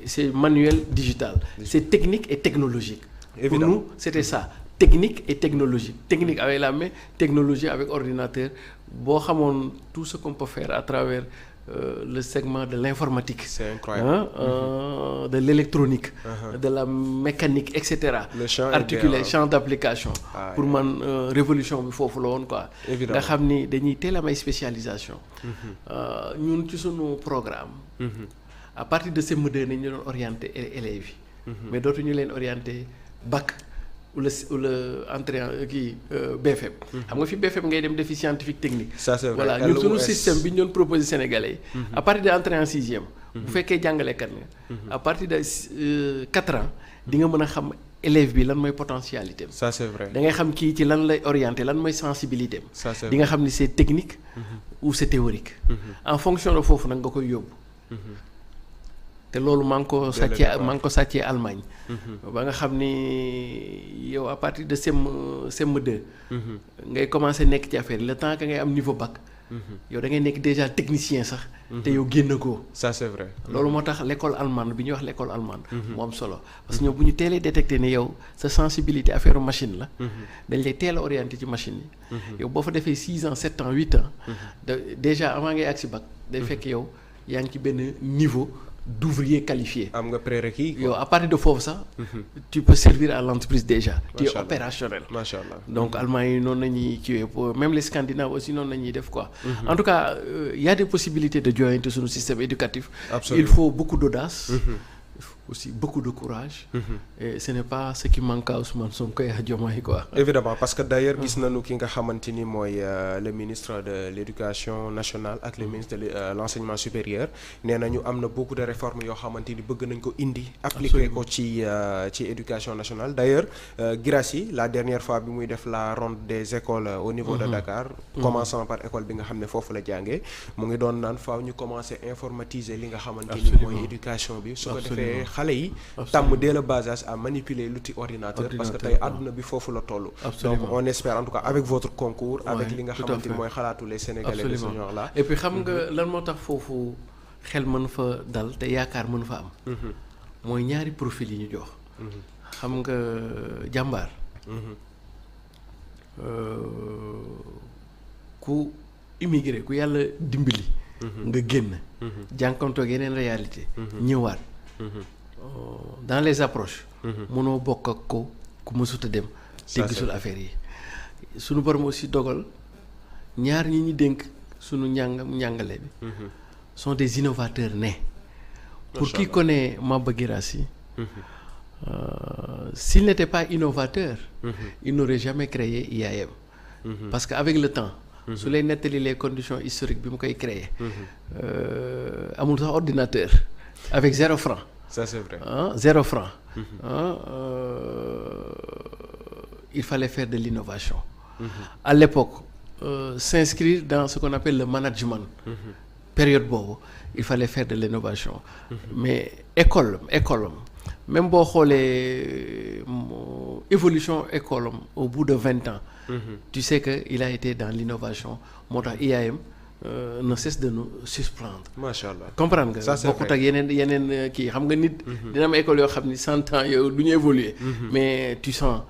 c'est manuel digital. C'est technique et technologique. Évidemment. Pour nous c'était ça. Technique et technologique. Technique avec la main, technologie avec ordinateur. Boo xamoon tout ce qu'on peut faire à travers le segment de l'informatique. C'est incroyable. De l'électronique, de la mécanique, etc. Le champ articulé, est champ d'application. Pour man révolution bi foofu la woon quoi. Évidemment. nga xam ni dañuy teel a may spécialisation. ñun ci sunu programme. À partir de CM2 nañu doon orienté élèves yi. mais dootuñu leen orienté bac. ou le entrée kii BFM. xam nga fi BFM ngay dem défi scientifique technique. Ça c'est vrai. voilà ñun suñu système bi ñu doon proposé Sénégalais yi. à partir de entrée en sixième. bu fekkee jàngalekat nga. à partir de 4 ans. di nga mën a xam élève bi lan mooy potentialité am. Ça c'est vrai. da ngay xam kii ci lan lay orienté lan mooy sensibilité am. Ça c'est di nga xam ni c'est technique. ou c'est théorique. en fonction de foofu nag nga koy yóbbu. te loolu maa ngi ko sàccee Allemagne. ba nga xam ni yow à partir de CM2. ngay commencer nekk ci affaire le temps que ngay am niveau bac. yow da ngay nekk déjà technicien sax. te yow génn ko. ça c'est vrai. loolu moo tax l'école allemande bi ñuy wax l'école allemande. mu am solo parce que ñoom bu ñu teelee détecté ne yow sa sensibilité affaire machine la. dañ lay teel a orienté ci machine yi. yow boo fa defee 6 ans 7 ans 8 ans. déjà avant ngay agsi bac. day fekk yow yaa ngi ci benn niveau. d'ouvrier qualifié. am nga prérequis. yow à partir de foofu sax. tu peux servir à l'entreprise déjà. tu es opérationnel. macha allah donc Allemagne yi noonu la ñuy kiiwee même les Scandinaves aussi noonu la ñuy def quoi. en tout cas y a des possibilités de joindre suñu système éducatif. Absolument. il faut beaucoup d'audace. aussi beaucoup de courage. et ce n'est pas ce qui manque à Ousmane Sonko et à Diomaye quoi. évidemment parce que d'ailleurs gis nañu ki nga xamante ni mooy le ministre de l'éducation nationale ak le ministre de l'enseignement supérieur nee nañu am na beaucoup de réformes yoo xamante ni bëgg nañ ko indi. appliquer ko ci éducation nationale d'ailleurs Guirassy la dernière fois bi muy def la ronde des écoles au niveau de Dakar. commençant par école bi nga xam ne foofu la jàngee mu ngi doon naan faaw ñu commencer informatiser li nga xamante ni mooy éducation bi su ko defee xale yi tàmm dès le bas âge à manipuler l'outil ordinateur parce que tey àdduna bi foofu la toll. donc on espère en tout cas avec votre concours avec li nga xamante ni mooy xalaatu les Sénégalais de ce genre là. et puis xam nga lan moo tax foofu xel mën fa dal te yaakaar mën fa am. mooy ñaari profil yi ñu jox. xam nga jàmbaar. ku immigré ku yàlla dimbali. nga génn. jànkoontoog yeneen réalité ñëwaat. dans les approches. mënoo bokk ak ko ku mësut a dem. te gisul affaire yi. sunu borom aussi dogal ñaar ñi ñu dénk sunu njàngale bi. sont des innovateurs nés. pour qui connaît Maba Guirassy. S'il n'était pas innovateur. il n'aurait jamais créé IAM. parce que avec le temps. su lay nettali les conditions historiques bi mu koy créer. amul sax ordinateur. avec 0 franc. ça c'est vrai. 0 franc. Il fallait faire de l'innovation. À l'époque s'inscrire dans ce qu'on appelle le management. période boobu il fallait faire de l'innovation. mais école même boo xoolee évolution école am au bout de 20 ans. tu sais que il a été dans l'innovation moo tax IAM ne cesse de nous surprendre. macha allah comprendre nga. bokkut ak yeneen kii xam nga nit. dina am école yoo xam ni 100 ans yow du ñu évoluer. mais tu sens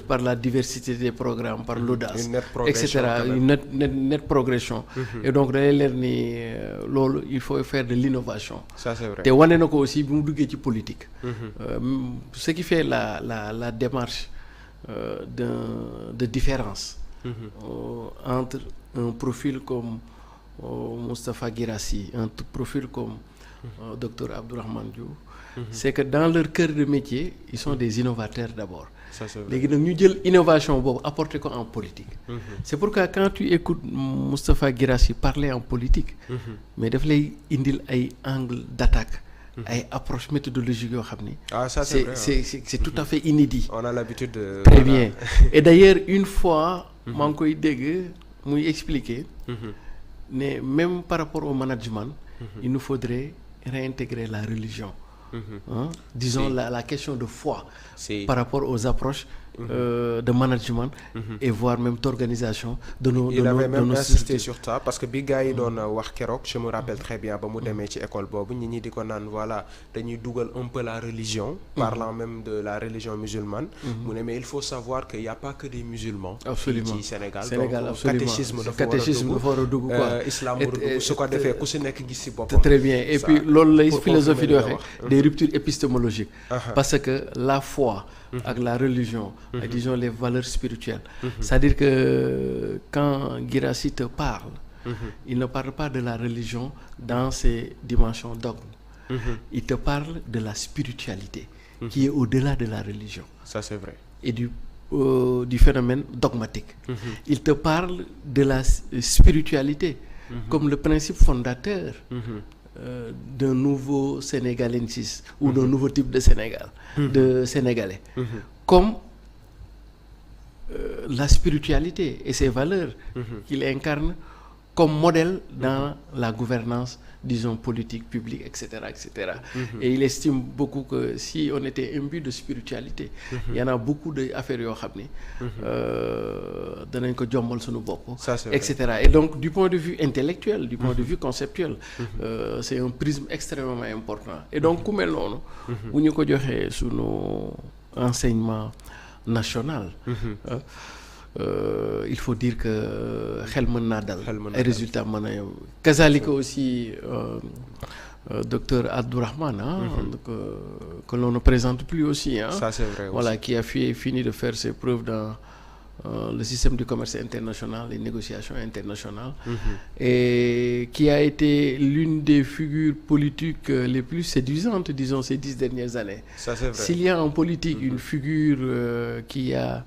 par la diversité des programmes par l'audace. une nette progression etc. une nette progression. et donc da lay leer ni loolu il faut faire de l'innovation. ça c'est vrai te wane na ko aussi bi mu duggee ci politique. ce qui fait la démarche de différence. entre un profil comme Moustapha Guirassy un profil comme docteur Abdourahmane Diouf. c'est que dans leur cœur de métier ils sont des innovateurs d'abord. léegi nag ñu jël innovation boobu apporter ko en politique. c'est pourquoi quand tu écoutes Moustapha Guirassy parler en politique. mais daf lay indil ay angle d'attaque. ay approche méthodologique yoo xam ni. ça c'est vrai c'est tout à fait inédit. on a l'habitude de. très bien et d'ailleurs une fois. maa ngi koy dégg muy expliquer. ne même par rapport au management. il nous faudrait réintégrer la religion. Disons la question de foi. Par rapport aux approches de management et voire même d'organisation de nos il avait même insisté structures. sur ça parce que bi gars yi doon wax keroog je me rappelle très bien ba mu demee ci école boobu ñi ñi di ko naan voilà dañuy dugal un peu la religion parlant même de la religion musulmane mu ne mais il faut savoir que y a pas que des musulmans absolument ci Sénégal donc catéchisme dafa war a dugg quoi islam war a dugg su ko defee ku si nekk gis si boppam. Très bien et puis loolu lay philosophie di waxee des ruptures épistémologiques parce que la foi ak la religion disons les valeurs spirituelles c'est-à-dire que quand Guirassy te parle il ne parle pas de la religion dans ses dimensions dogme il te parle de la spiritualité qui est au-delà de la religion. Ça c'est vrai. Et du phénomène dogmatique. Il te parle de la spiritualité comme le principe fondateur d'un nouveau sénégalensis ou d'un nouveau type de de Sénégalais. Comme la spiritualité et ses valeurs qu'il incarne comme modèle dans la gouvernance, disons, politique, publique, etc., etc. Et il estime beaucoup que si on était imbu de spiritualité, il y en a beaucoup d'affaires yoo xam ni danañ ko jombal suñu bopp, etc. Et donc, du point de vue intellectuel, du point de vue conceptuel, c'est un prisme extrêmement important. Et donc, ku mel noonu bu ñu ko joxee sunu enseignement national, il faut dire que xel mën naa dal ay résultats mën a yem kazalika aussi docteur Abdourahmane que l'on ne présente plus aussi ça c'est vrai voilà aussi. Qui a fini de faire ses preuves dans le système du commerce international, les négociations internationales et qui a été l'une des figures politiques les plus séduisantes, disons, ces 10 dernières années. Ça c'est vrai. S'il y a en politique une figure qui a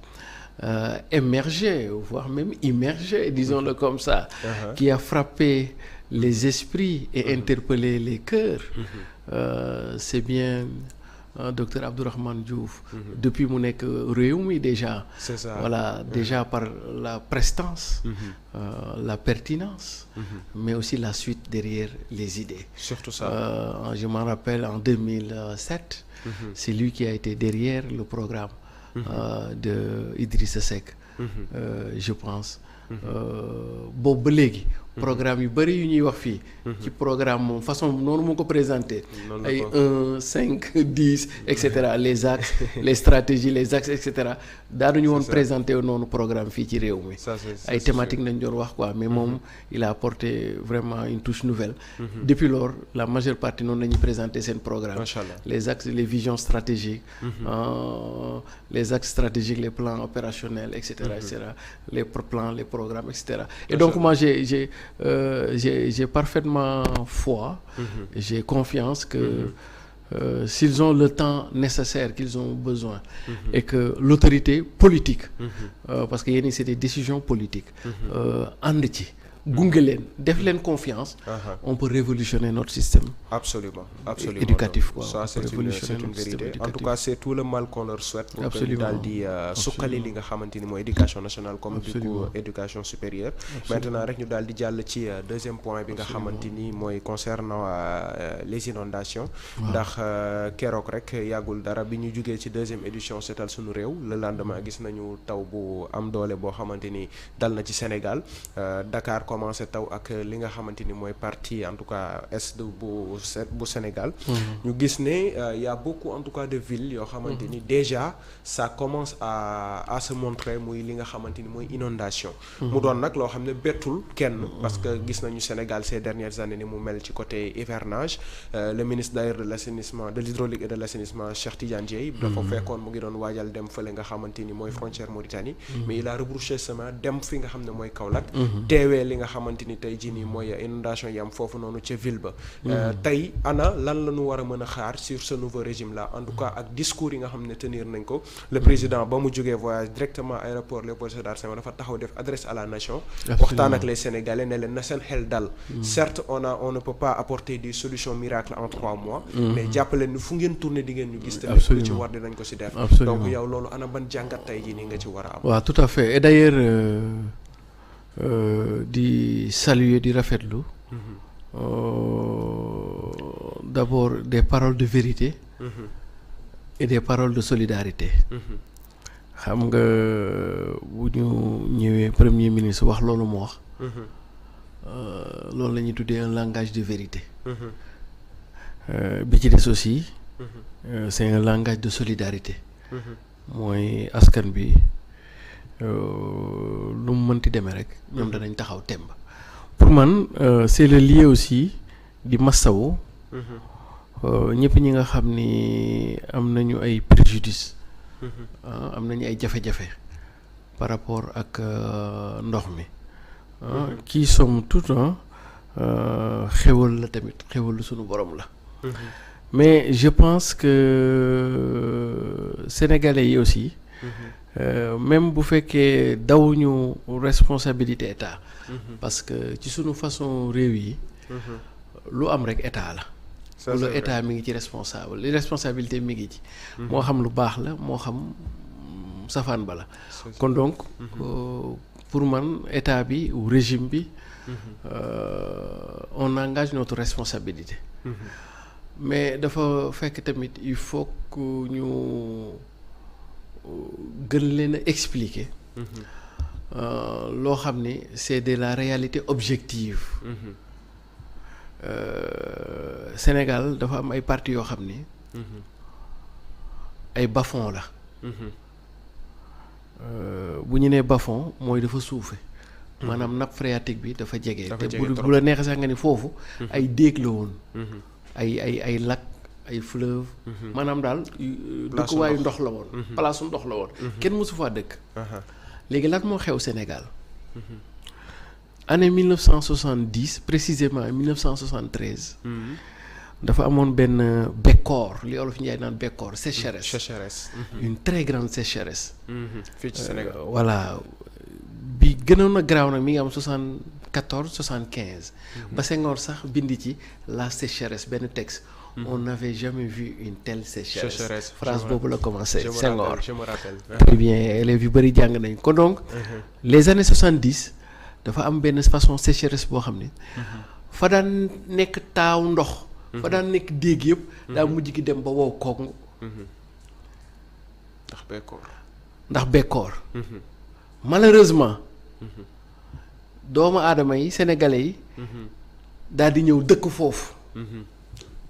émergé, voire même immergé, disons-le comme ça, qui a frappé les esprits et interpellé les cœurs, c'est bien docteur Abdourahmane Diouf. Depuis mu nekk réew mi déjà. C'est ça. Voilà, déjà par la prestance, la pertinence, mais aussi la suite derrière les idées. Surtout ça. Je m'en rappelle en 2007, c'est lui qui a été derrière le programme de Idrissa Seck, je pense. Boobu ba léegi programme yu bëri yu ñuy wax fii ci programme moom façon noonu mu ko présenté ay 1 5 10 et cetera les axes les stratégies les axes et cetera daanuñu woon présenté noonu programme fii ci réew mi ay thématiques nañ doon wax quoi mais moom il a apporté vraiment une touche nouvelle. Depuis lors la majeure partie noonu la ñuy présenté seen programme, les axes, les visions stratégiques, les axes stratégiques, les plans opérationnels, etc., etc., les plans, les programmes, etc. Et donc moi j'ai parfaitement foi, j'ai confiance que s'ils ont le temps nécessaire qu'ils ont besoin et que l'autorité politique, parce que yéen c'est des décisions politiques, ànd ci gunge leen def leen confiance, on peut révolutionner notre système. Absolument, absolument. Éducatif quoi. Ça c'est une vérité. En tout cas c'est tout le mal qu'on leur souhaite pour que ñu daal di suqali li nga xamante ni mooy éducation nationale comme du coup éducation supérieure. Maintenant rek ñu daal di jàll ci deuxième point bi nga xamante ni mooy concernant les inondations. Ndax keroog rek yàggul dara bi ñu jugee ci deuxième édition seetal suñu réew le lendemain gis nañu taw bu am doole boo xamante ni dal na ci Sénégal. Dakar commencé taw ak li nga xamante ni mooy partie en tout cas est bu Sénégal. ñu gis ne y a beaucoup en tout cas de villes yoo xamante ni déjà ça commence à se montrer muy li nga xamante ni mooy inondation. mu doon nag loo xam ne bettul kenn parce que gis nañu Sénégal ces dernières années ni mu mel ci côté hivernage. Le ministre d'ailleurs de l'assainissement, de l'hydraulique et de l'assainissement, Cheikh Tidiane Dièye dafa fekkoon mu ngi doon waajal dem fële nga xamante ni mooy frontière Mauritanie. Mais il a rebroussé chemin dem fi nga xam ne mooy Kaolack. teewee li nga xamante ni tey jii nii mooy inondation yi am foofu noonu ca ville ba. tey ana lan la ñu war a mën a xaar sur ce nouveau régime là en tout cas ak discours yi nga xam ne tenir nañ ko le président ba mu jógee voyage directement aéroport Léopold Sédar Senghor dafa taxaw def adresse à la nation. waxtaan ak les Sénégalais ne leen na seen xel dal. certes on ne peut pas apporter des solutions miracles en 3 mois. mais jàppale ni fu ngeen tourner di ngeen ñu gis. tamit lu ci war dinañ ko si def. donc yow loolu ana ban jàngat tey jii nii nga ci war a am. waaw tout à fait et d'ailleurs di saluer di rafetlu d'abord des paroles de vérité et des paroles de solidarité. xam nga bu ñu ñëwee premier ministre wax loolu mu wax. loolu la ñuy tuddee un langage de vérité. bi ci des aussi. c'est un langage de solidarité. mooy askan bi lu mu mënti demee rek. ñoom danañ taxaw temb. pour man c'est le lieu aussi di massawu. ñëpp ñi nga xam ni am nañu ay préjudice. am nañu ay jafe-jafe par rapport ak ndox mi. qui somme tout xéwal la tamit xéwal sunu borom la. mais je pense que sénégalais yi aussi. même bu fekkee dawuñu responsabilité état. parce que ci sunu façon réew yi. lu am rek état la. lu état mi ngi ci responsable li responsabilité mi ngi ci. moo xam lu baax la moo xam safaan ba la. kon donc pour man état bi ou régime bi. on engage notre responsabilité. mais dafa fekk tamit il faut que ñu gën leen a expliquer. loo xam ni c'est de la réalité objective. Sénégal dafa am ay partis yoo xam ni. ay bas-fonds la. bu ñu nee bas-fond mooy dafa suufe maanaam nappe phréatique bi dafa jege. te bu la neexee sax nga ni foofu. ay déeg la woon. ay lac ay fleuve. maanaam daal dëkkuwaayu ndox la woon. palaasu ndox la woon. kenn mësu faa dëkk. léegi lan moo xew Sénégal. année 1970 précisément 1973. dafa amoon benn bekkoor li olof Njaay naan bekkoor sécheresse. une très grande sécheresse. fii ci Sénégal voilà bi gënoon a garaaw nag mi ngi am 74 75. ba Senghor sax bindi ci la sécheresse benn texte. on n'avait jamais vu une telle sécheresse. phrase boobu la commencé Senghor. je me rappelle. très bien élèves yu bëri jàng nañ ko donc. les années 70 dafa am benn façon sécheresse boo xam ne. fa daan nekk taaw ndox. fa daan nekk déeg yëpp. daa mujj gi dem ba wow koŋŋ. ndax bekkoor. malheureusement. doomu aadama yi sénégalais yi. daal di ñëw dëkk foofu.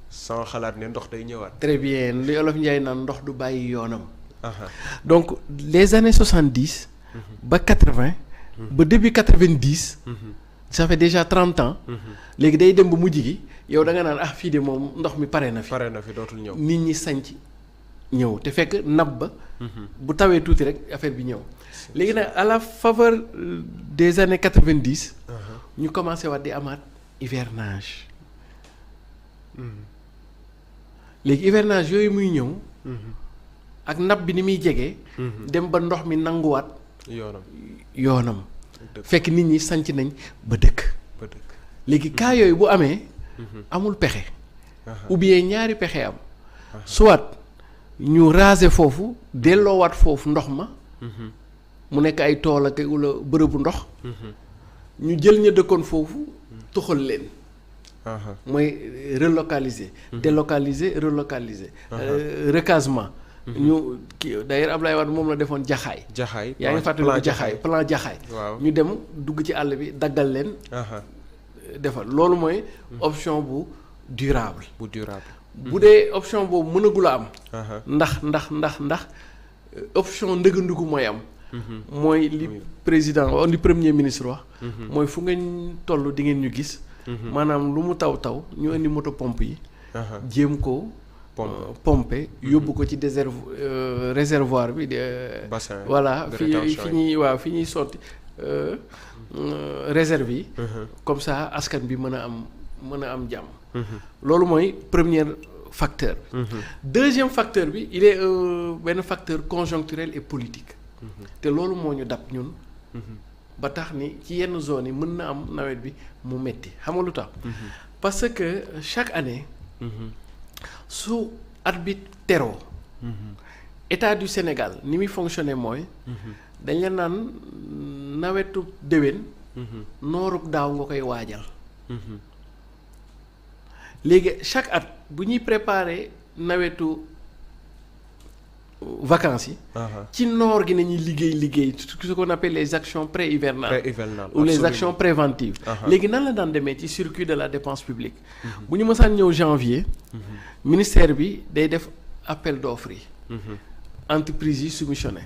sans xalaat ne ndox day ñëwaat. très bien li olof Njaay naan ndox du bàyyi yoonam. donc les années 70. ba 80. ba début 90. ça fait déjà 30 ans. léegi day dem ba mujj gi yow da nga naan fii de moom ndox mi pare na fi. pare na fi dootul ñëw. nit ñi sanc ñëw te fekk nappe ba. bu tawee tuuti rek affaire bi ñëw. léegi nag à la faveur des années 90. ñu commencé waat di amaat hivernage. léegi hivernage yooyu muy ñëw. ak nappe bi ni muy jege. dem ba ndox mi nanguwaat. yoonam. fekk nit ñi sanc nañ ba dëkk. léegi cas yooyu bu amee. amul pexe. ou bien ñaari pexe am. soit ñu raser foofu delloowaat foofu ndox ma. mu nekk ay tool ak wala bërëbu ndox. ñu jël ña dëkkoon foofu tuxal leen. mooy relocaliser. délocaliser relocaliser. recasement. ñu kii d'ailleurs Ablaye Wade moom la defoon jaxaay. yaa ngi fàttaliku jaxaay plan jaxaay. ñu dem dugg ci àll bi daggal leen. defal loolu mooy. option bu durable. bu dee option boobu mënagul a am. ndax option ndëgëndiku mooy am. mooy li président li premier ministre wax. mooy fu ngeen toll di ngeen ñu gis. maanaam lu mu taw ñu indi moto pompe yi. jéem ko. pompe yóbbu ko ci réservoir bi bassin voilà fi ñuy sotti réserve yi. comme ça askan bi mën a am jàmm. loolu mooy premier facteur. deuxième facteur bi il est benn facteur conjoncturel et politique. te loolu moo ñu dab ñun. ba tax ni ci yenn zones yi mën na am nawet bi mu metti xam nga lu tax. parce que chaque année. su at bi teroo. état du Sénégal ni muy fonctionner mooy. dañ la naan nawetu déwén. nooruk daaw nga koy waajal. léegi chaque at bu ñuy préparer nawetu vacances yi. ci noor gi nañuy liggéey ce qu'on appelle les actions pré-hivernales ou les actions préventives. léegi nan la daan demee ci circuit de la dépense publique. bu ñu mësaan ñëw janvier. ministère bi day def appel d'offres yi. entreprises yi soumissionné.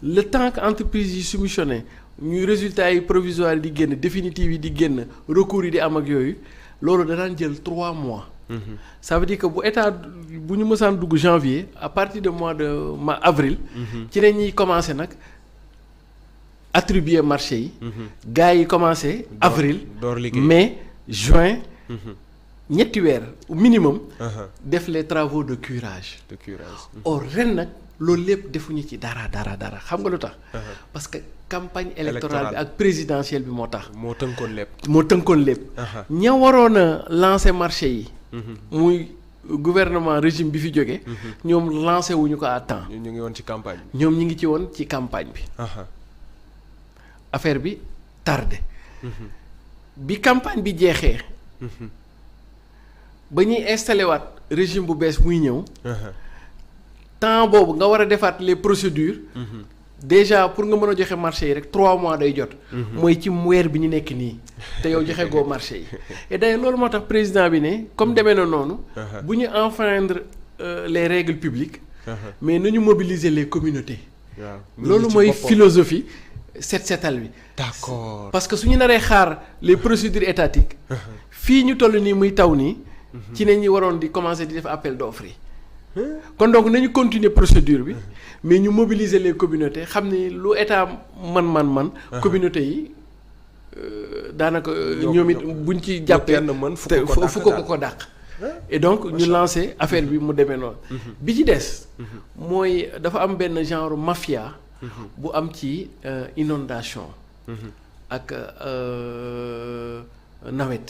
le temps que entreprises yi soumissionné ñuy résultats yi provisoires yi di génn définitifs yi di génn recours yi di am ak yooyu loolu danaan jël 3 mois. ça veut dire que bu état bu ñu mësaan dugg janvier à partir de mois de avril. ci la ñuy commencé nag attribuer marché yi. gars yi commencé avril. mai juin. ñetti weer minimum. def les travaux de curage. or ren nag loolu lépp defuñu ci dara xam nga lu tax. parce que campagne électorale bi ak présidentielle bi moo tax. moo tënkoon lépp. ña waroon a lancer marché yi. muy gouvernement régime bi fi jóge ñoom lancé wuñu ko à temps. ñu ngi woon ci campagne bi. ñoom ñi ngi ci woon ci campagne bi. affaire bi tardé. bi campagne bi jeexee. ba ñuy installé waat régime bu bees muy ñëw. temps boobu nga war a defaat les procédures. déjà pour nga mën a joxe marché yi rek 3 mois day jot. mooy ci weer bi ñu nekk nii. te yow joxe goo marché yi. et d'ailleurs loolu moo tax président bi ne comme demee na noonu. bu ñu enfreindre les règles publiques. mais nañu mobiliser les communautés. loolu mooy philosophie setal bi. d'accord parce que su ñu naree xaar les procédures étatiques. fii ñu toll nii muy taw nii. ci ne ñi waroon di commencer di def appel d'offres yi. kon donc nañu continuer procédure bi mais ñu mobiliser les communautés xam ni lu état man communauté yi daanaka ñoom it buñ ci jàppee fu ko dàq et donc ñu lancer affaire bi mu demee noonu bi ci des mooy dafa am benn genre mafia bu am ci inondation ak nawet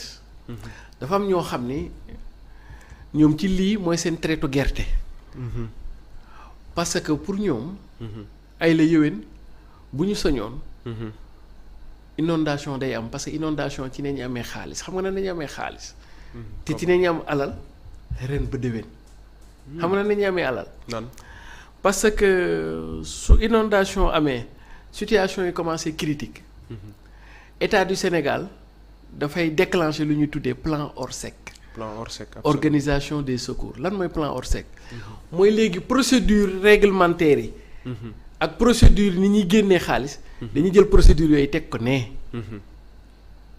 dafa am ñoo xam ni ñoom ci lii mooy seen traitu gerte. parce que pour ñoom. ay la yëwén bu ñu sañoon. inondation day am parce que inondation ci ne ñu amee xaalis xam nga ne nañu amee xaalis. te ci ne ñu am alal ren ba déwén. xam nga ne nañu amee alal. parce que su inondation amee situation yi commencé critique état du Sénégal dafay déclencher lu ñuy tuddee plan Orsec. Organisation des secours lan mooy plan Orsec. mooy léegi procédure réglementaire yi. ak procédure ni ñuy génnee xaalis. dañuy jël procédure yooyu teg ko nee.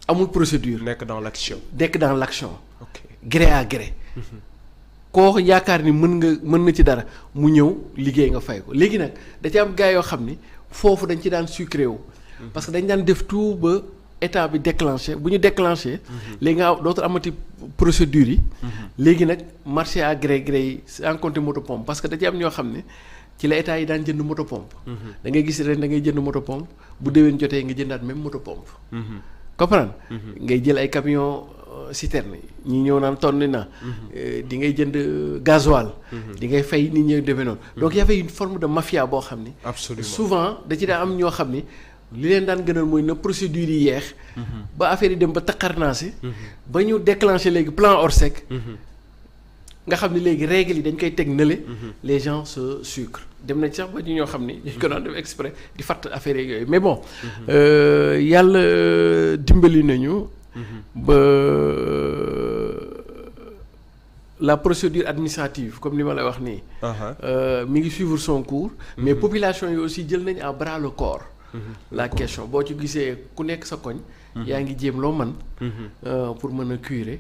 amul procédure. nekk dans l'action. ok gré à gré. koo yaakaar ni mën na ci dara mu ñëw liggéey nga fay ko léegi nag da ci am gars yoo xam ni foofu dañ ci daan sucré wu. parce que dañ daan def tout ba. état bi déclenché bu ñu déclenché. léegi nga dootul amati procédure yi. léegi nag marché à gré yi sans compter moto pompe parce que da ci am ñoo xam ne ci la état yi daan jënd moto pompe. da ngay gis ren da ngay jënd moto pompe bu déwén jotee nga jëndaat même moto pompe. comprendre ngay jël ay camion citerne ñi ñëw naan tonni na. di ngay jënd gasoil. di ngay fay nit ñi demee noonu. donc y avait une forme de mafia boo xam ni. absolument souvent da ci daa am ñoo xam ni. li leen daan gënal mooy na procédure yi yeex ba affaire yi dem ba taqarnaasi ba ñu déclencher léegi plan Orsec nga xam ne léegi règles yi dañ koy teg nële les gens se sucrent dem nañ sax ba ñu ñoo xam ni dañ ko daan def exprès di fàtt affaire yooyu mais bon yàlla dimbali nañu ba la procédure administrative comme li ma lay wax nii mi ngi suivre son cours mais population yi aussi jël nañ à bras le corps la question boo ci gisee ku nekk sa koñ. yaa ngi jéem loo mën. pour mën a curer.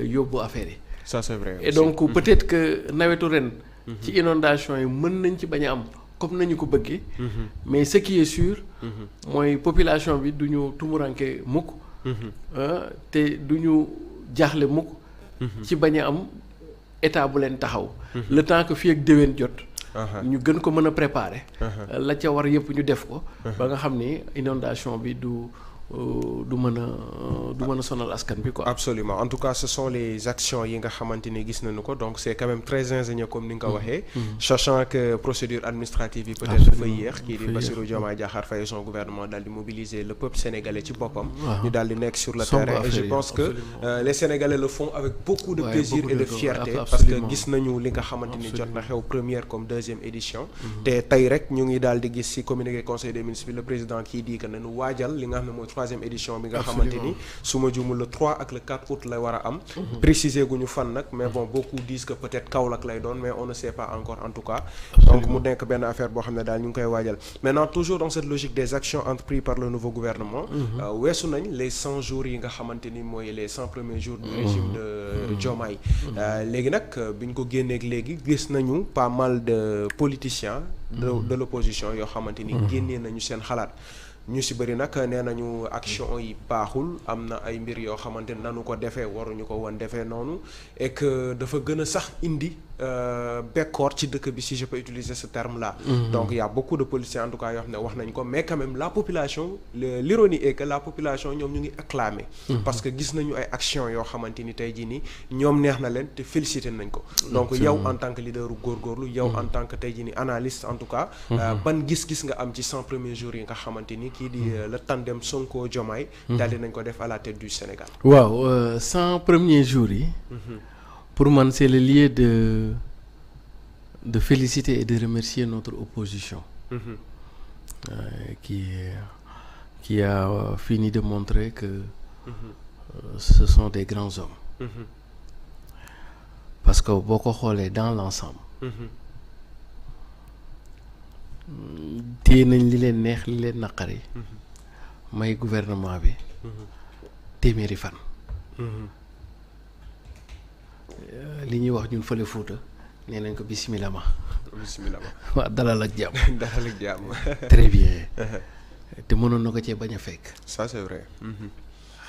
yóbbu affaire yi. ça c'est vrai aussi. Et donc peut-être que nawetu ren. ci inondation yi mën nañ ci bañ a am comme nañu ko bëggee. mais ce qui est sûr. mooy population bi du ñu tumuranke mukk. te du ñu jaaxle mukk. ci bañ a am état bu leen taxaw. le temps que fii ak déwén jot. ñu gën ko mën a préparer. la ca war yëpp ñu def ko. ba nga xam ni inondation bi du du mën a sonal askan bi quoi. Absolument. En tout cas, ce sont les actions yi nga xamante ni gis nañu ko donc c'est quand même très ingénieux comme ni nga ko waxee. Sachant que procédure administrative yi peut-être dafay yéex kii di Bassirou Diomaye Diakhar Faye son gouvernement daal di mobiliser le peuple sénégalais ci boppam. ñu daal di nekk sur le terrain et je pense que les Sénégalais le font avec beaucoup de plaisir et de fierté parce que gis nañu li nga xamante ni jot na xew première comme deuxième édition. te tey rek ñu ngi daal di gis ci communiqué conseil des ministres bi le président kii di que nañu waajal li nga xam ne mooy troisième édition bi nga xamante ni su ma juumul le 3 ak le 4 août la war a am. préciser gu ñu fan nag mais bon beaucoup disent que peut-être Kaolack lay doon mais on ne sait pas encore en tout cas. donc mu nekk benn affaire boo xam ne daal ñu ngi koy waajal maintenant toujours dans cette logique des actions entreprises par le nouveau gouvernement. weesu nañ les 100 jours yi nga xamante ni mooy les 100 premiers jours du régime de Diomaye. léegi nag bi ñu ko génneeg léegi gis nañu pas mal de politiciens. de l'opposition yoo xamante ni génnee nañu seen xalaat. ñu si bëri nag nee nañu action yi baaxul am na ay mbir yoo xamante ne nanu ko defee waruñu ko woon defee noonu et que dafa gën a sax indi bekkoor ci dëkk bi si je peux utiliser ce terme là. donc il y a beaucoup de politiciens en tout cas yoo xam ne wax nañ ko mais quand même la population l'ironie est que la population ñoom ñu ngi acclamer. parce que gis nañu ay actions yoo xamante ni tey jii nii ñoom neex na leen te félicité nañ ko. donc yow en tant que leader góorgóorlu yow en tant que tey jii nii analyste en tout cas. ban gis-gis nga am ci 100 premiers jours yi nga xamante ni. kii di le tandem Sonko Diomaye daal di nañ ko def à la tête du Sénégal. waaw 100 premiers jours yi. pour man c'est le lieu de féliciter et de remercier notre opposition. Qui a fini de montrer que ce sont des grands hommes. Parce que boo ko xoolee dans l'ensemble. téye nañ li leen neex li leen naqari. may gouvernement bi. téeméeri fan. li ñuy wax ñun fële Fuuta nee nañ ko bismillah ma. bismillah ma waaw dalal ak jàmm. dalal ak jàmm. très bien. te mënoon na ko cee bañ a fekk. ça c'est vrai.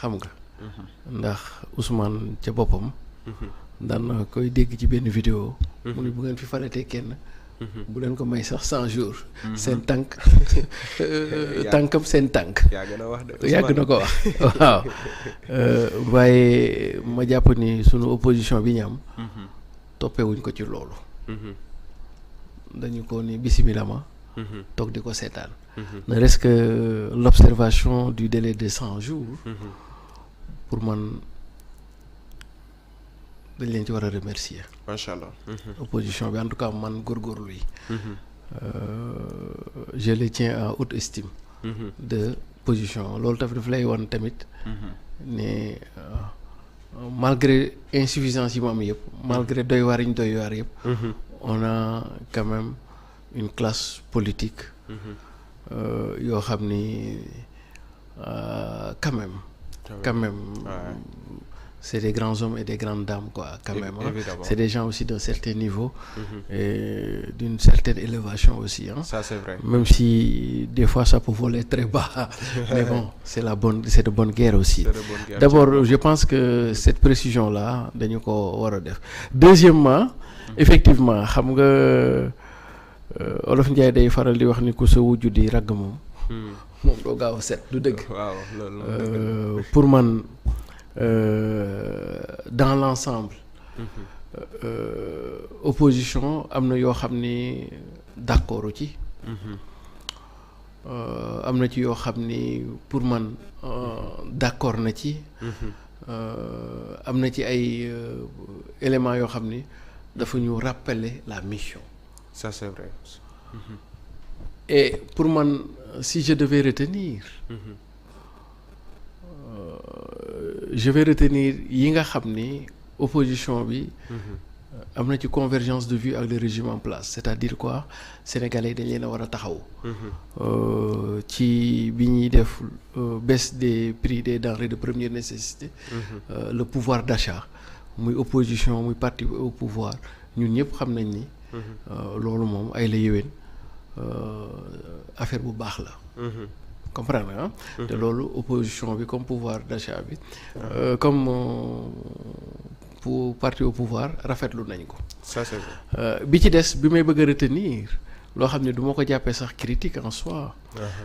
xam nga. ndax Ousmane ca boppam. daan na koy dégg ci benn vidéo. mu ne bu ngeen fi faratee kenn. bu leen ko may sax 100 jours. seen tànk tànkam seen tànk. yàgg na wax de yàgg na ko wax waaw. waaye ma jàpp ni sunu opposition bi ñu am. toppewuñ ko ci loolu. dañu ko ni bismillah ma. toog di ko seetaan. ne reste que l'observation du délai de 100 jours. pour man. dañ leen ci war a remercier. macha allah. opposition bi en tout cas man góorgóorlu yi. je les tiens en haute estime. de position loolu daf lay wan tamit. ne malgré insuffisance yi mu am yëpp. malgré doy waar yi ñu doy waar yëpp. on a quand même une classe politique. yoo xam ni quand même. C'est des grands hommes et des grandes dames quoi quand même. C'est des gens aussi d'un certain niveau. Et d'une certaine élévation aussi. Ça c'est vrai. Même si des fois ça peut voler très bas. Mais bon, c'est de bonne guerre aussi. D'abord, je pense que cette précision là dañu ko war a def. Deuxièmement, effectivement xam nga Olof Njaay day faral di wax ni ku sa wujju di ragg moom doo gaaw a set du dëgg. waaw loolu pour man. Dans l'ensemble. Opposition am na yoo xam ni d'accordu ci. am na ci yoo xam ni pour man d'accord na ci. am na ci ay éléments yoo xam ni dafa ñu rappeler la mission. Ça c'est vrai. Et pour man si je devais retenir. Je vais retenir yi nga xam ni opposition bi. am na ci convergence de vue ak le régime en place c'est-à-dire quoi sénégalais dañ leen a war a taxaw. ci bi ñuy def baisse des prix des denrées de première nécessité. Le pouvoir d'achat muy opposition muy parti au pouvoir ñun ñëpp xam nañ ni. loolu moom ay la yéwén affaire bu baax la. comprendre nga te loolu opposition bi comme pouvoir d'achat bi comme pour parti au pouvoir rafetlu nañ ko. Ça c'est vrai. bi ci des bi may bëgg a retenir loo xam ne du ma ko jàppee sax critique en soi.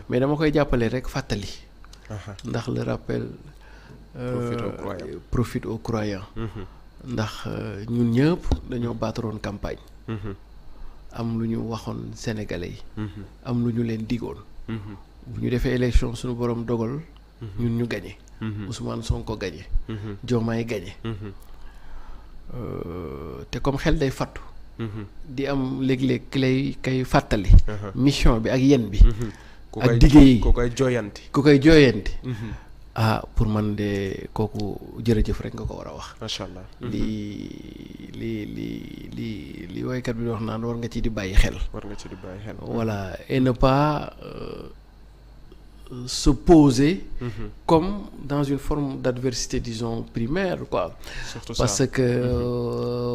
mais dama koy jàppale rek fàttali. ndax le rappel profite aux croyants ndax ñun ñëpp dañoo baataroon campagne am lu ñu waxoon sénégalais yi am lu ñu leen digoon bu ñu defee élection suñu borom dogal ñun ñu gagné Ousmane Sonko gagné Diomaye gagné te comme xel day fattu di am léeg-léeg ki lay kay fàttali mission bi ak yen bi ak diggé yi ku koy jooyanti pour man de kooku jërëjëf rek nga ko war a wax macha allah li woykat bi wax naan war nga ci di bàyyi xel voilà et ne pas se poser comme dans une forme d'adversité disons primaire quoi parce que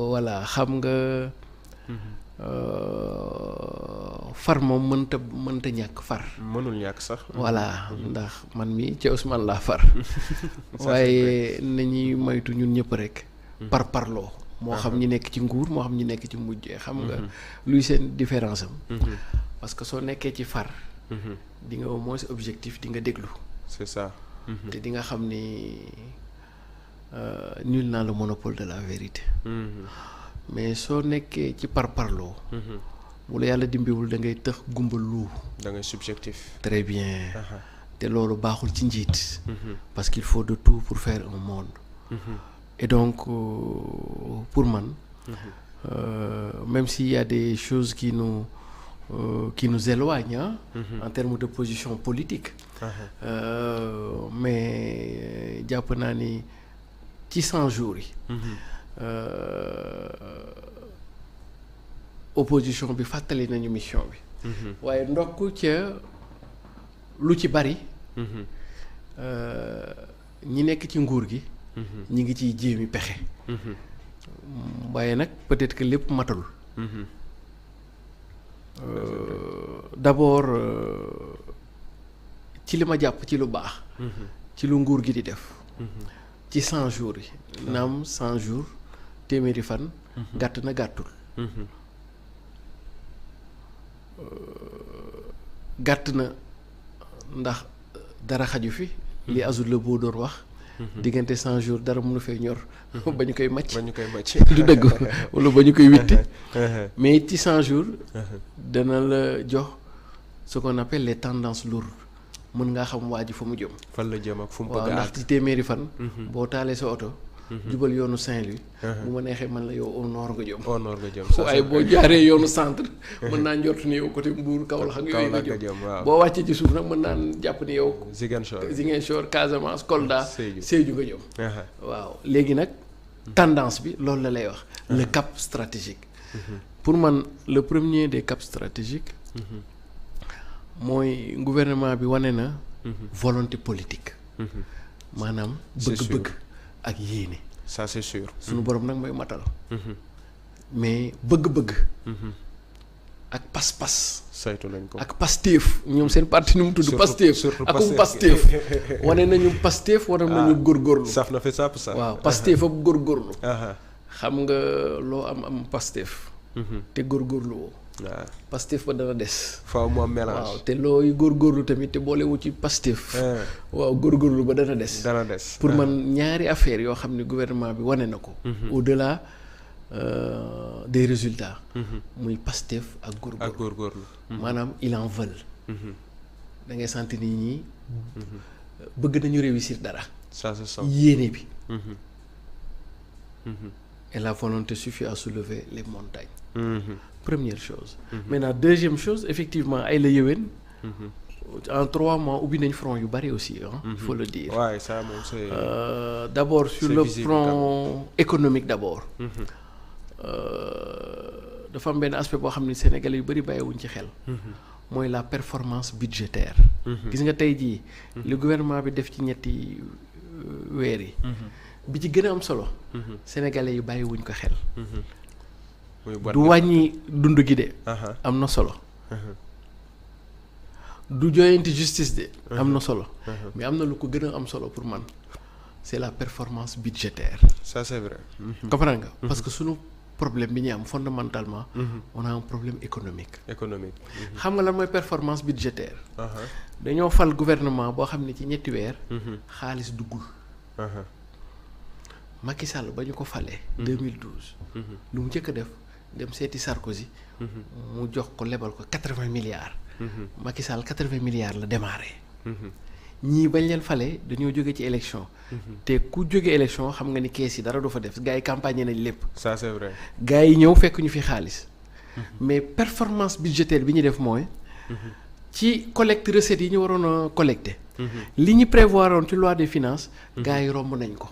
voilà xam nga far moom mënta ñàkk far mënul ñàkk sax voilà ndax man mi ci Ousmane laa far waaye nañuy moytu ñun ñëpp rek par parloo moo xam ñi nekk ci nguur moo xam ñi nekk ci mujjee xam nga luy seen différence am parce que soo nekkee ci far di nga au moins objectif di nga déglu c'est ça te di nga xam ni nul n'a le monopole de la vérité mais soo nekkee ci parparloo bu la yàlla dimbiwul da ngay tëx gumbal lu da ngay subjectif très bien te loolu baaxul ci njiit parce qu'il faut de tout pour faire un monde et donc pour man même s'il y a des choses qui nous éloignent en termes de position politique mais jàpp naa ni ci 100 jours yi opposition bi fàttali nañu mission bi waaye ndokk ca lu ci bari ñi nekk ci nguur gi ñi ngi ciy jéemi pexe waaye nag peut-être que lépp matul d'abord ci li ma jàpp ci lu baax ci lu nguur gi di def ci 100 jours yi naam 100 jours téeméeri fan gàtt na gàttul gàtt na ndax dara xaju fi li azul la boo doon wax diggante 100 jours dara mënu fee ñor ba ñu koy màcc du dëgg wala ba ñu koy witti mais it ci 100 jours dana la jox ce qu'on appelle les tendances lourdes mën ngaa xam waa ji fa mu jëm fan la jëm ak fu mu bëgg waaw ndax ci téeméeri fan boo taalee sa oto jubal yoonu Saint-Louis bu ma neexee man la yow au nord nga jëm waaye boo jaaree yoonu centre mën naa njort ni yow côté Mbour Kaolack ak yooyu nga jëm boo wàccee ci suuf nag mën naa jàpp ni yow Ziguinchor Casamance Kolda Sédhiou nga jëm waaw léegi nag tendance bi loolu la lay wax le cap stratégique pour man le premier des caps stratégiques mooy gouvernement bi wane na volonté politique maanaam bëgg-bëgg ak yéene ça c'est sûr suñu borom nag mooy matal mais bëgg-bëgg ak pas-pas saytu nañ ko ak Pastef ñoom seen parti nu mu tudd Pastef akum Pastef wane nañu Pastef wane nañu góorgóorlu saf na fi sàpp sax waaw Pastef ak góorgóorlu xam nga loo am Pastef te góorgóorlu woo waaw Pastef ba dana des faaw mu am mélange waaw te looy góorgóorlu tamit te boolewu ci Pastef waaw góorgóorlu ba dana des pour man ñaari affaire yoo xam ne gouvernement bi wane na ko au-delà des résultats muy Pastef ak góorgóorlu maanaam il en veut da ngay sentir nit ñi bëgg nañu réussir dara ça se sent yéene bi et la volonté suffit à soulever les montagnes première chose maintenant deuxième chose effectivement ay la yëwén en 3 mois ubbi nañ front yu bari aussi il faut le dire ouais, ça, bon, c'est... d'abord sur le plan économique d'abord dafa am benn aspect boo xam ne Sénégalais yu bari bàyyiwuñ ci xel mooy la performance budgétaire gis nga tey jii le gouvernement bi def ci ñetti weer yi bi ci gën a am solo Sénégalais yi bàyyiwuñ ko xel du wàññi dund gi de am na solo du joyanti justice de am na solo mais am na lu ko gën a am solo pour man c'est la performance budgétaire ça c'est vrai comprends nga parce que sunu problème bi ñu am fondamentalement. On a un problème économique. Xam nga lan mooy performance budgétaire. dañoo fal gouvernement boo xam ne ci ñetti weer. xaalis duggul. Macky Sall ba ñu ko falee. 2012. lu mu njëkk a def dem seeti Sarkozy. mu jox ko lebal ko 80 milliards. Macky Sall 80 milliards la démarré. ñii bañ leen fale dañoo jóge ci élection. te ku jóge élection xam nga ni kees yi dara du fa def gars yi campagne nañ lépp. Ça c'est vrai. gars yi ñëw fekk ñu fi xaalis. mais performance budgétaire bi ñu def mooy. ci collecte recettes yi ñu waroon a collecter. li ñu prévoir woon ci loi des finances. gars yi romb nañ ko.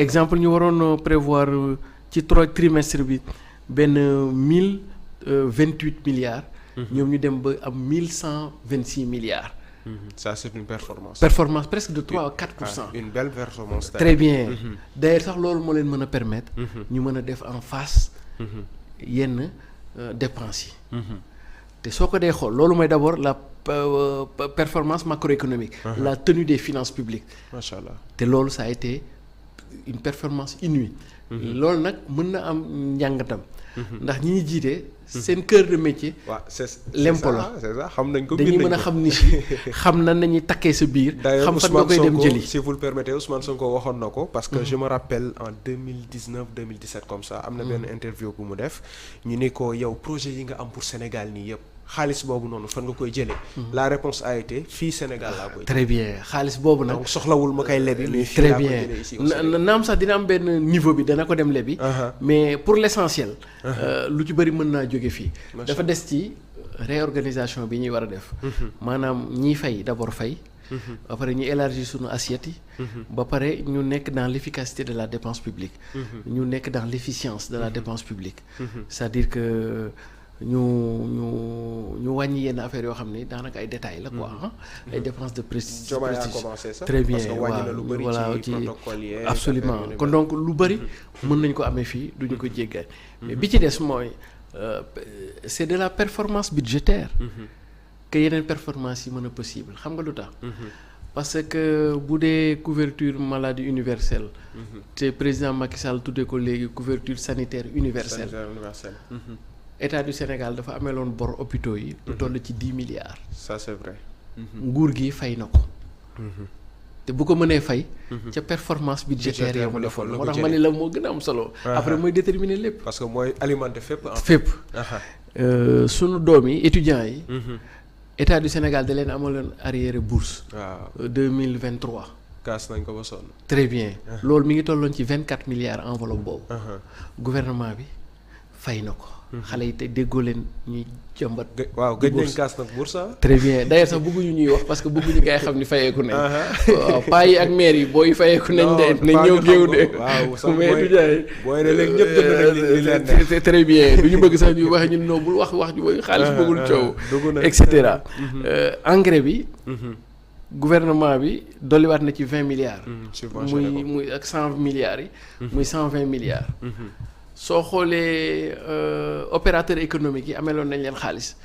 exemple ñu waroon prévoir ci trimestre bi benn 1028 milliards. ñoom ñu dem ba am 1126 milliards. Ça c'est une performance. Performance presque de 3 à 4%. Une belle performance. Très bien. D'ailleurs sax loolu moo leen mën a permettre. ñu mën a def en face. yenn dépenses yi. te soo ko dee xool loolu mooy d'abord la performance macroéconomique. La tenue des finances publiques. Macha Allah. te loolu ça a été une performance inouïe. loolu nag mën na am njàngatam. ndax ñi ñuy jiite. seen cœur de métier. waaw l'impôt la c'est ça xam nañ ko dañuy mën a xam ni si xam na nañuy takkee sa biir. xam fan nga koy dem jëli. si vous le permettez Ousmane Sonko waxoon na ko. parce que je me rappelle en 2019 2017 comme ça am na benn interview bu mu def. ñu ni ko yow projet yi nga am pour Sénégal nii yëpp xaalis boobu noonu fan nga koy jëlee. la réponse a été fii Sénégal laa koy. très bien xaalis boobu nag. donc soxlawul ma koy lebi. mais fii très laa koy bien jëlee ici au Sénégal. naam sax dina am benn niveau bi dana ko dem lebi. mais pour l'essentiel. lu ci bëri mën naa jóge fii. dafa des ci réorganisation bi ñuy war a def. maanaam ñiy fay d'abord fay. ba pare ñu élargir sunu assiette yi. ba pare ñu nekk dans l'efficacité de la dépense publique. ñu nekk dans l'efficience de la dépense publique. c'est-à-dire que ñu wàññi yenn affaires yoo xam ne daanaka ay détails la quoi. ay dépenses de prestige. très bien voilà ci absolument kon donc lu bëri. mën nañ ko amee fii duñu ko jéggaay. mais bi ci des mooy c'est de la performance budgétaire. que yeneen performance yi mën a possible xam nga lu tax. parce que bu dee couverture maladie universelle. te président Macky Sall tuddee ko léegi couverture sanitaire universelle. État du Sénégal dafa ameeloon bor hôpitaux yi. lu toll ci 10 milliards. Ça c'est vrai. nguur gi fay na ko. te bu ko mënee fay. ca performance budgétaire yi mu defoon moo tax ma ne la moo gën a am solo. après mooy déterminer lépp. parce que mooy alimenter fépp. fépp. sunu doom yi étudiants yi. État du Sénégal da leen amaloon arriéré bourse. waaw 2023. kaas nañ ko ba sonn. très bien loolu mi ngi tolloon ci 24 milliards enveloppe boobu. gouvernement bi fay na ko. xale yi te déggoo leen ñuy jàmbat. waaw gëj nañ kaas nag bourse. très bien d'ailleurs sax bëgguñu ñuy wax parce que bëgguñu gars yi xam ni fayeeku nañ. waaw paa yi ak maire yi booy fayeeku nañ de. nañ ñëw géew de. waaw sax mais du jaay. booy ne léegi ñëpp jënd nañ li leen très bien du ñu bëgg sax ñu wax ñun non bul wax ju bëgg xaalis bëggul coow. et cetera. engrais bi. gouvernement bi dolliwaat na ci 20 milliards. muy ak 100 milliards yi. muy 120 milliards. soo xoolee opérateurs économiques yi ameloon nañ leen xaalis.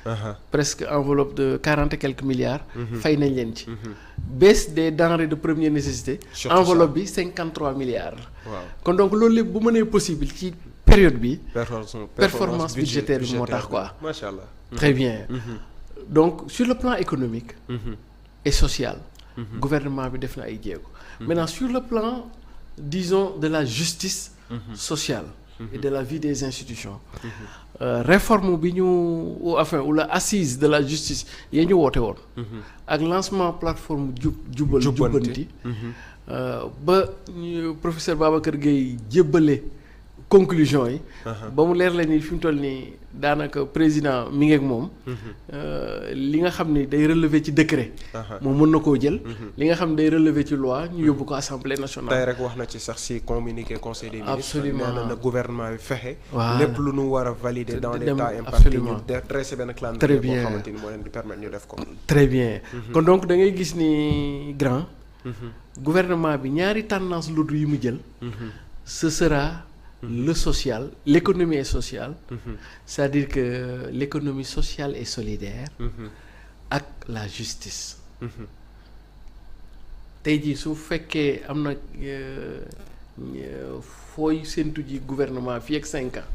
presque enveloppe de 40 et quelques milliards. fay nañ leen ci. baisse des denrées de première nécessité. enveloppe bi 53 milliards la. waaw kon donc loolu lépp bu mënee possible ci période bi. performance budgétaire bi moo tax quoi. macha allah. très bien. donc sur le plan économique. et social. gouvernement bi def na ay jéego. maintenant sur le plan disons de la justice sociale. et de la vie des institutions. réforme bi ñu ou la assise de la justice yee ñu woote woon. ak lancement plateforme jubbanti. ba professeur Babacar Gueye jébbale conclusion yi. ba mu leer la ni fi mu toll nii daanaka président mi ngi ak moom. li nga xam ni day relever ci décret. moom mën na koo jël. li nga xam ne day relever ci loi ñu yóbbu ko assemblée nationale. tey rek wax na ci sax si communiqué conseil des ministres. absolument nee na gouvernement bi fexe. waaw lépp lu nu war a valider dans les temps impartis ñu dressé benn calendrier boo xamante ni moo leen di permettre ñu def ko. très bien kon donc da ngay gis ni grand. gouvernement bi ñaari tendance lourd yi mu jël. ce sera. le social l'économie est sociale. c'est-à-dire que l'économie sociale et solidaire. ak la justice. tey jii su fekkee am na fooy séntu ji gouvernement fii ak 5 ans.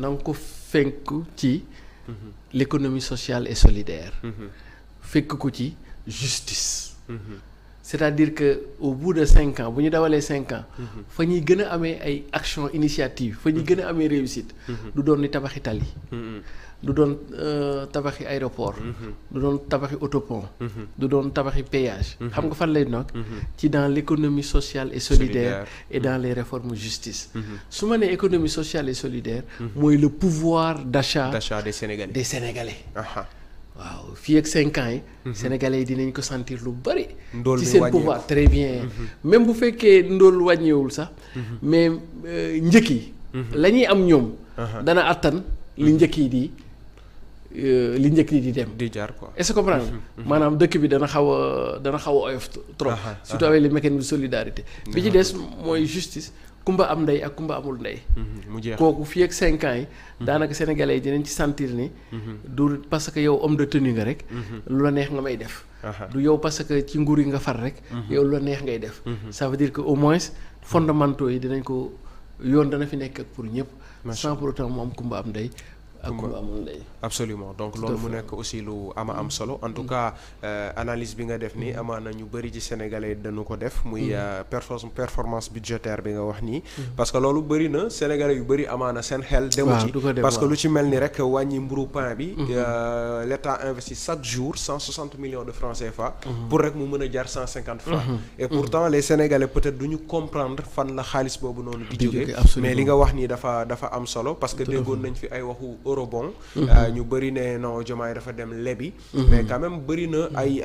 na nga ko fenk ci l'économie sociale et solidaire. fekk ko ci justice. c'est-à-dire que au bout de 5 ans bu ñu dawalee 5 ans. fa ñuy gën a amee ay action initiative fa ñuy gën a amee réussite. du doon ni tabaxi tali. du doon tabaxi aéroport. du doon tabaxi autopont. du doon tabaxi péage. xam nga fan lay nokk. ci dans l'économie sociale et solidaire et dans les réformes justice. su ma nee économie sociale et solidaire. mooy le pouvoir d'achat des Sénégalais. waaw fii ak 5 ans yi. Sénégalais yi dinañ ko sentir lu bari. ci seen pouvoir très bien. même bu fekkee ndóol wàññeewul sax. mais njëkk yi. la ñuy am ñoom. dana attan li njëkk yi di dem. di jaar quoi est-ce que comprendre maanaam dëkk bi dana xaw a oyof trop. surtout avec les mécanismes de solidarité. bi ci des mooy justice. kumba am ndey ak kumba amul ndey. mu jeex kooku fii ak 5 ans yi. daanaka sénégalais yi dinañ ci sentir ni. du parce que yow homme de tenue nga rek. lu la neex nga may def. du yow parce que ci nguur yi nga far rek. yow lu la neex ngay def. ça veut dire que au moins fondamentaux yi dinañ ko yoon dana fi nekk ak pour ñëpp. sans pour autant mu am kumba am ndey. ak kumba amul ndey. absolument donc loolu mu nekk aussi lu am solo en tout cas analyse bi nga def nii amaana ñu bëri ci sénégalais dañu ko def muy performance budgétaire bi nga wax nii parce que loolu bëri na sénégalais yu bëri amaana seen xel demu ci parce que lu ci mel ni rek wàññi mburu pain bi l'État investit chaque jour 160 millions de francs CFA pour rek mu mën a jar 150 francs et pourtant les sénégalais peut-être duñu comprendre fan la xaalis boobu noonu di jóge mais li nga wax nii dafa am solo parce que déggoon nañ fi ay waxu eurobond ñu bëri ne non Diomaye dafa dem lebi mais quand même bëri na ay